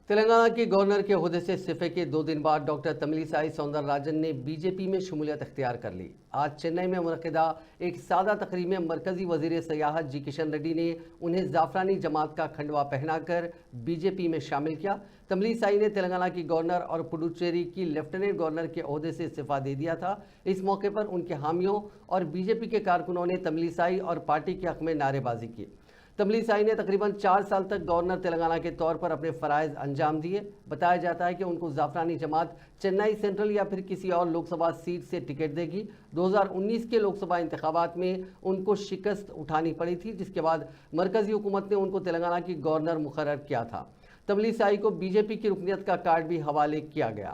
तेलंगाना के गवर्नर के ओहदे से इस्तीफे के 2 दिन बाद डॉक्टर तमिलिसाई सौंदरराजन ने बीजेपी में शमूलियत अख्तियार कर ली। आज चेन्नई में मुनक़िदा एक सादा तकरीब में मरकजी वजीर सयाहत जी किशन रेड्डी ने उन्हें जाफरानी जमात का खंडवा पहनाकर बीजेपी में शामिल किया। तमिलिसाई ने तेलंगाना की गवर्नर और पुडुचेरी की लेफ्टिनेंट गवर्नर के ओहदे से इस्तीफा दे दिया था। इस मौके पर उनके हामियों और बीजेपी के कारकुनों ने तमिलिसाई और पार्टी के हक में नारेबाजी की। तमिलिसाई ने तकरीबन 4 साल तक गवर्नर तेलंगाना के तौर पर अपने फ़राइज़ अंजाम दिए। बताया जाता है कि उनको जाफरानी जमात चेन्नई सेंट्रल या फिर किसी और लोकसभा सीट से टिकट देगी। 2019 के लोकसभा इंतखाबात में उनको शिकस्त उठानी पड़ी थी, जिसके बाद मरकजी हुकूमत ने उनको तेलंगाना की गवर्नर मुकर्रर किया था। तमिलिसाई को बीजेपी की रुकनियत का कार्ड भी हवाले किया गया।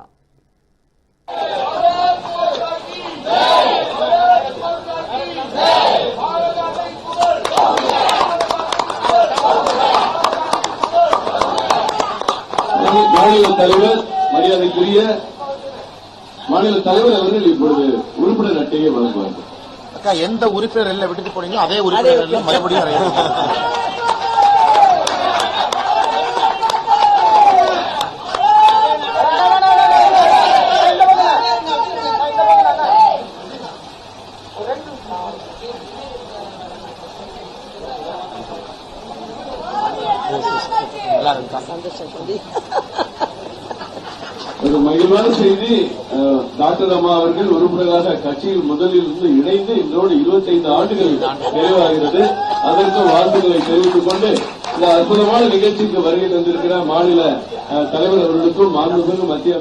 மாநில தலைவர் மரியாதைக்குரிய மாநில தலைவர் அவர்கள் இப்பொழுது உறுப்பினர் அட்டையை வழங்குவார்கள். அக்கா, எந்த உறுப்பினர் எல்லாம் விட்டுட்டு போனீங்களோ அதே உறுப்பினர் எல்லாம் மறுபடியும் ஒரு மகிழ்வான செய்தி. டாக்டர் அம்மா அவர்கள் உறுப்பினராக கட்சியில் முதலில் இருந்து இணைந்து இன்றோடு 25 ஆண்டுகள் நிறைவாகிறது. அதற்கு வாழ்த்துக்களை தெரிவித்துக் கொண்டு இந்த அற்புதமான நிகழ்ச்சிக்கு வருகை தந்திருக்கிற மாநில தலைவர் அவர்களுக்கும் மாண்புமிகு மத்திய